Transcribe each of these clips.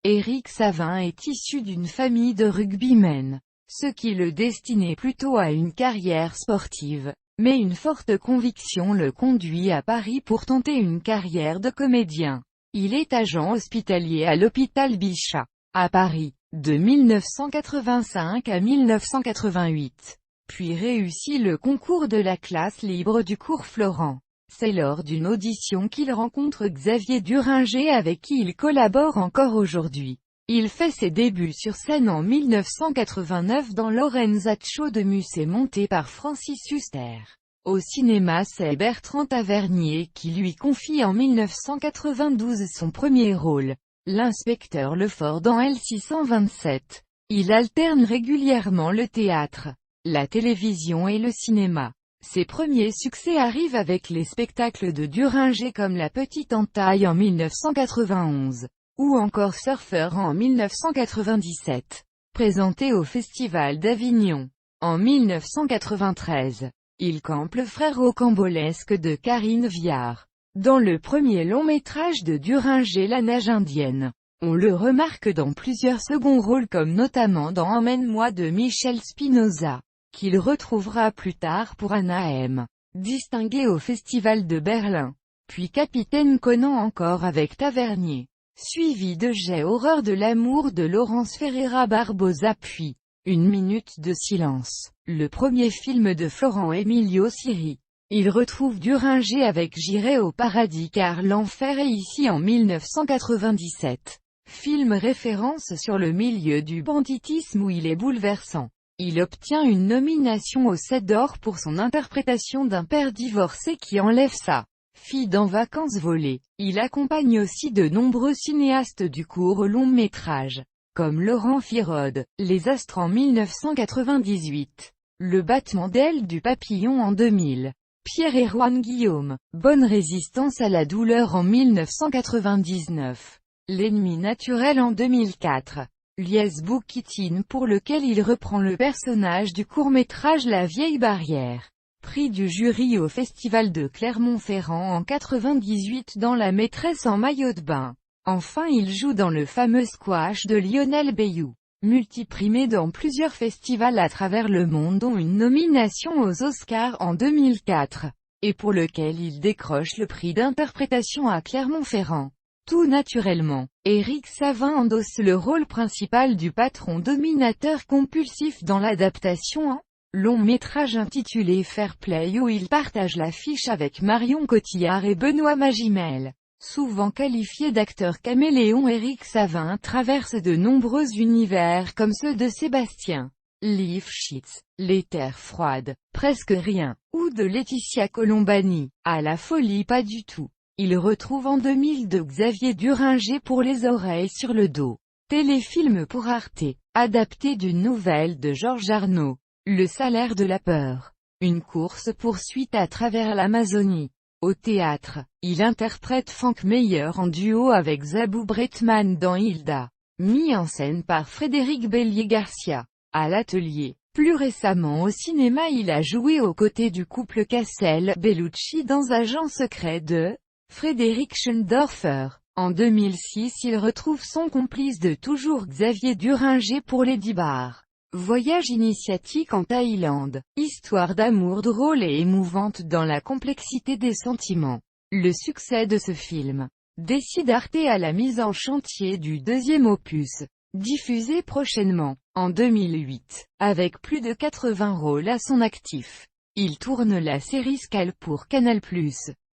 Éric Savin est issu d'une famille de rugbymen, ce qui le destinait plutôt à une carrière sportive, mais une forte conviction le conduit à Paris pour tenter une carrière de comédien. Il est agent hospitalier à l'hôpital Bichat, à Paris, de 1985 à 1988, puis réussit le concours de la classe libre du cours Florent. C'est lors d'une audition qu'il rencontre Xavier Duringer avec qui il collabore encore aujourd'hui. Il fait ses débuts sur scène en 1989 dans Lorenzaccio de Musset monté par Francis Huster. Au cinéma, c'est Bertrand Tavernier qui lui confie en 1992 son premier rôle, l'inspecteur Lefort dans L627. Il alterne régulièrement le théâtre, la télévision et le cinéma. Ses premiers succès arrivent avec les spectacles de Duringer comme La Petite Entaille en 1991, ou encore Surfeur en 1997, présenté au Festival d'Avignon. En 1993, il campe le frère rocambolesque de Karine Viard. Dans le premier long-métrage de Duringer, La Neige indienne, on le remarque dans plusieurs seconds rôles comme notamment dans Emmène-moi de Michel Spinoza, qu'il retrouvera plus tard pour Anna M, distingué au Festival de Berlin, puis Capitaine Conan encore avec Tavernier, suivi de J'ai horreur de l'amour de Laurence Ferreira Barbosa puis Une minute de silence, le premier film de Florent Emilio Siri. Il retrouve Duringer avec J'irai au paradis car l'enfer est ici en 1997, film référence sur le milieu du banditisme où il est bouleversant. Il obtient une nomination au 7 d'or pour son interprétation d'un père divorcé qui enlève sa fille dans Vacances volées. Il accompagne aussi de nombreux cinéastes du court long métrage, comme Laurent Firode, Les Astres en 1998, Le battement d'ailes du papillon en 2000, Pierre et Juan Guillaume, Bonne résistance à la douleur en 1999, L'ennemi naturel en 2004. Lies Boukitine pour lequel il reprend le personnage du court-métrage La vieille barrière. Prix du jury au Festival de Clermont-Ferrand en 98 dans La maîtresse en maillot de bain. Enfin il joue dans le fameux Squash de Lionel Bayou, multiprimé dans plusieurs festivals à travers le monde dont une nomination aux Oscars en 2004, et pour lequel il décroche le prix d'interprétation à Clermont-Ferrand. Tout naturellement, Éric Savin endosse le rôle principal du patron dominateur compulsif dans l'adaptation en long métrage intitulé Fair Play où il partage l'affiche avec Marion Cotillard et Benoît Magimel. Souvent qualifié d'acteur caméléon, Éric Savin traverse de nombreux univers comme ceux de Sébastien Lifshitz, Les Terres froides, Presque rien, ou de Laetitia Colombani, à la folie pas du tout. Il retrouve en 2002 Xavier Duringer pour Les oreilles sur le dos, téléfilm pour Arte, adapté d'une nouvelle de Georges Arnaud, Le salaire de la peur, une course-poursuite à travers l'Amazonie. Au théâtre, il interprète Frank Meyer en duo avec Zabou Bretman dans Hilda, mis en scène par Frédéric Bélier-Garcia. À l'atelier. Plus récemment au cinéma il a joué aux côtés du couple Cassel-Bellucci dans Agent secret de Frédéric Schendorfer. En 2006 il retrouve son complice de toujours Xavier Duringer pour Lady Bar. Voyage initiatique en Thaïlande. Histoire d'amour drôle et émouvante dans la complexité des sentiments. Le succès de ce film décide Arte à la mise en chantier du deuxième opus, diffusé prochainement, en 2008, avec plus de 80 rôles à son actif. Il tourne la série Scale pour Canal+,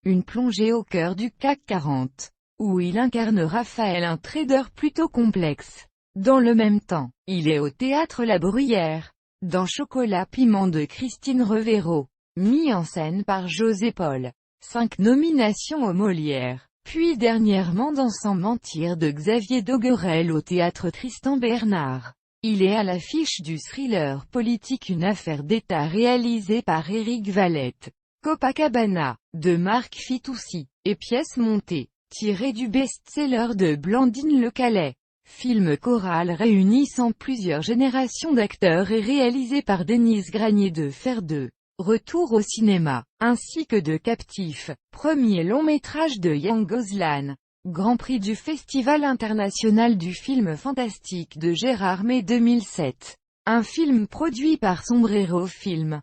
une plongée au cœur du CAC 40, où il incarne Raphaël, un trader plutôt complexe. Dans le même temps, il est au théâtre La Bruyère, dans Chocolat Piment de Christine Revero, mis en scène par José Paul. 5 nominations aux Molières, puis dernièrement dans Sans mentir de Xavier Doguerel au théâtre Tristan Bernard. Il est à l'affiche du thriller politique Une affaire d'État réalisé par Éric Valette. Copacabana, de Marc Fitoussi, et pièce montée, tirée du best-seller de Blandine Le Calais. Film choral réunissant plusieurs générations d'acteurs et réalisé par Denise Granier de Fer 2. Retour au cinéma, ainsi que de Captif, premier long métrage de Yann Gozlan. Grand Prix du Festival international du film fantastique de Gérardmer 2007. Un film produit par Sombrero Film.